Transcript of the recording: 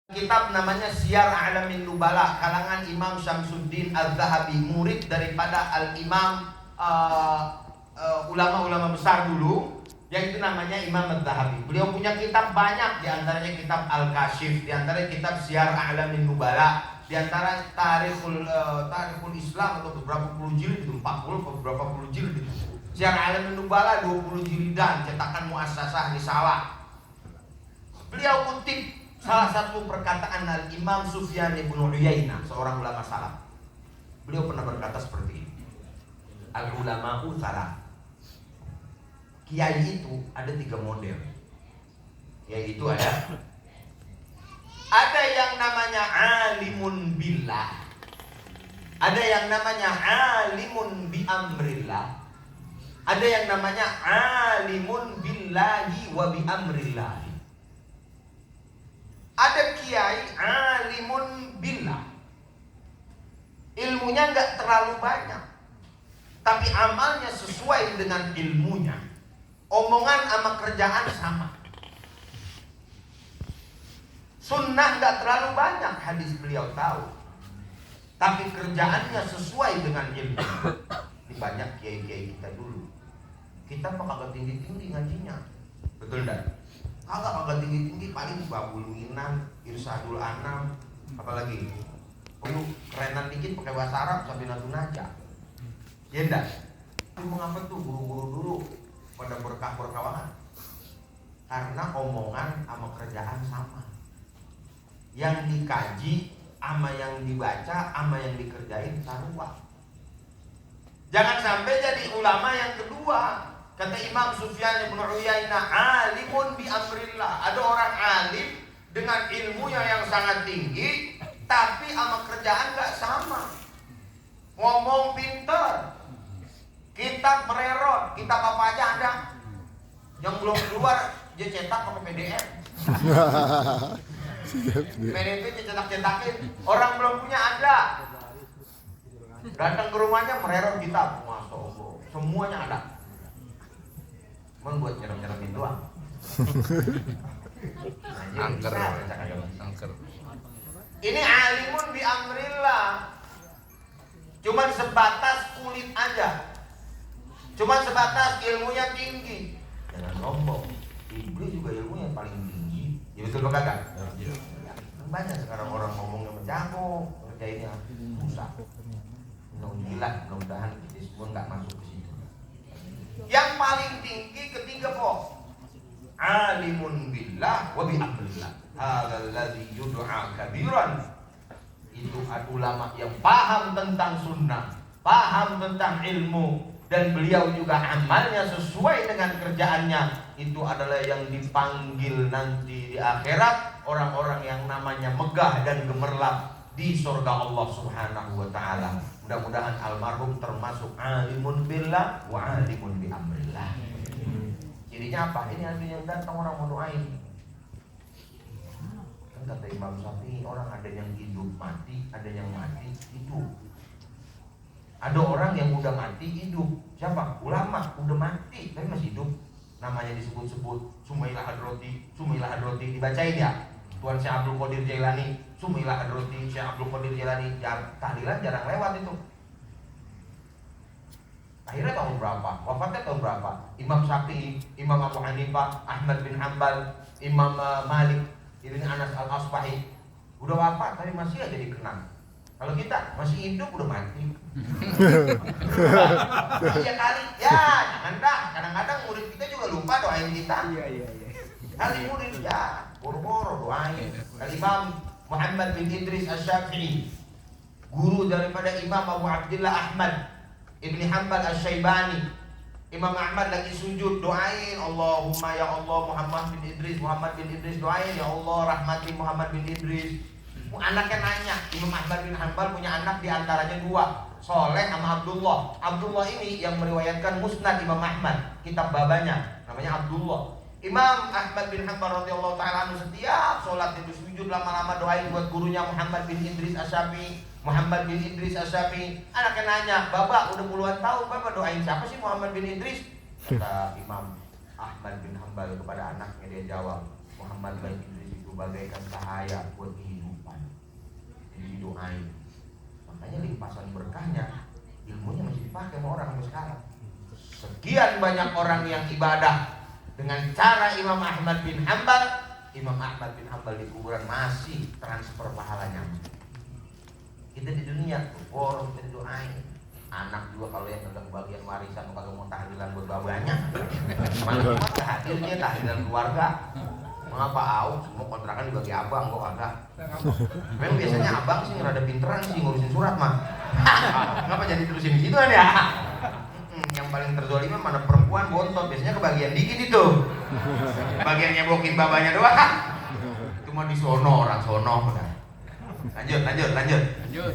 Kitab namanya Syiar A'lamin Nubala, kalangan Imam Syamsuddin Al-Zahabi, murid daripada Al-Imam ulama-ulama besar dulu, yang itu namanya Imam Al-Zahabi. Beliau punya kitab banyak, diantaranya kitab Al-Kashif, diantaranya kitab Syiar A'lamin Nubala, diantara Tarikhul Islam atau beberapa puluh jilid itu, 40 atau beberapa puluh jilid itu. Syiar A'lamin Nubala 20 jilidan, cetakan Muassasah Risalah. Beliau kutip salah satu perkataan Al-Imam Sufyan ibn Uyainah, seorang ulama salaf. Beliau pernah berkata seperti ini: Al-ulama'u salah. Kiai itu ada 3 model. Yaitu ada yang namanya alimun billah, ada yang namanya alimun bi amrillah, ada yang namanya alimun billahi wa bi amrillah. Ada kiai alimun billah, ilmunya nggak terlalu banyak, tapi amalnya sesuai dengan ilmunya. Omongan sama kerjaan sama. Sunnah nggak terlalu banyak, hadis beliau tahu, tapi kerjaannya sesuai dengan ilmu. Ini banyak kiai-kiai kita dulu, kita mah kagak tinggi-tinggi ngajinya, betul enggak? Kagak tinggi-tinggi, paling babul minan, irsadul anam, apalagi itu kerenan dikit pakai bahasa Arab sampai natun aja. Ya enggak? Mengapa tuh guru-guru dulu pada berkah-berkawangan? Karena omongan sama kerjaan sama. Yang dikaji sama yang dibaca sama yang dikerjain sarua. Jangan sampai jadi ulama yang kedua. Kata Imam Sufyan ibn Uyainah, alimun bi amrillah. Ada orang alim dengan ilmunya yang sangat tinggi, tapi sama kerjaan gak sama. Ngomong pinter, kitab mererot, kitab apa aja ada. Yang belum keluar dia cetak pakai PDF. PDF cetak-cetakin. Orang belum punya ada. Datang ke rumahnya mererot kitab, Masya Allah, semuanya ada. Buat nyerap-nyerapin doang. Angker. Ini alimun bi amrillah. Cuman sebatas kulit aja. Cuman sebatas ilmunya tinggi. Jangan sombong. Iblis juga ilmunya paling tinggi. Ya betul apa kagak? Ya. Banyak sekarang orang ngomongnya menjago, ngerjainnya susah. Mudah-mudahan kita semua nggak masuk ke situ. Yang paling tinggi ketiga kok, alimun billah wa bi amrillah. Hadzal ladzi yud'a kabiran. Itu ulama yang paham tentang sunnah, paham tentang ilmu, dan beliau juga amalnya sesuai dengan kerjaannya. Itu adalah yang dipanggil nanti di akhirat orang-orang yang namanya megah dan gemerlap di surga Allah Subhanahu wa ta'ala. Mudah-mudahan almarhum termasuk alimun billah wa alimun bi amrillah. Cirinya apa? Ini ada yang datang orang mau doain. Kan kata Imam Syafi'i, orang ada yang hidup mati, ada yang mati hidup. Ada orang yang udah mati hidup. Siapa? Ulama udah mati tapi masih hidup. Namanya disebut-sebut Sumailah Hadroti, dibacain ya. Tuan Syekh Abdul Qadir Jailani, Sumailah Hadroti, Syekh Abdul Qadir Jailani. Tahlilan jarang lewat itu. Akhirnya tahun berapa? Wafatnya tahun berapa? Imam Syafi'i, Imam Abu Hanifah, Ahmad bin Hanbal, Imam Malik, Ibn Anas al-Asbahi udah wafat tapi masih aja dikenang. Kalau kita masih hidup udah mati. Iya kali. Ya, jangan dah. Kadang-kadang murid kita juga lupa doain kita. Iya. Kali murid ya, boro-boro doain. Imam Muhammad bin Idris Asy-Syafi'i, guru daripada Imam Abu Abdullah Ahmad Ibn Hanbal Asy-Syaibani. Imam Ahmad lagi sujud, doain Allahumma ya Allah Muhammad bin Idris doain ya Allah rahmati Muhammad bin Idris. Anaknya nanya, Imam Ahmad bin Hanbal punya anak diantaranya 2, Soleh sama Abdullah. Abdullah ini yang meriwayatkan Musnad Imam Ahmad, kitab babanya namanya Abdullah. Imam Ahmad bin Hanbal radhiyallahu ta'ala anhu setiap sholat itu sujud lama-lama doain buat gurunya Muhammad bin Idris Asy-Syafi'i. Anaknya nanya, Bapak udah puluhan tahun Bapak doain siapa sih Muhammad bin Idris? Kata Imam Ahmad bin Hanbal kepada anaknya, dia jawab, Muhammad bin Idris itu bagaikan cahaya buat kehidupan. Jadi didoain. Makanya limpasan berkahnya, ilmunya masih dipakai sama orang sampai sekarang. Sekian banyak orang yang ibadah dengan cara Imam Ahmad bin Hanbal. Imam Ahmad bin Hanbal di kuburan masih transfer pahalanya. Kita di dunia forum kita doain. Anak juga kalau yang kagak bagian warisan kagak mau tahlilan buat babanya. Mana cuma hadir dia tahlilan keluarga. Mengapa au? Semua kontrakan dibagi abang kok kagak. Memang biasanya abang sih rada pinteran sih ngurusin surat mah. Kenapa jadi terusin di situ kan ya? Yang paling terzolimi mana perempuan bontot, biasanya kebagian dikit itu. Bagiannya bokin babanya doang. Cuma di sono orang sono. Lanjut.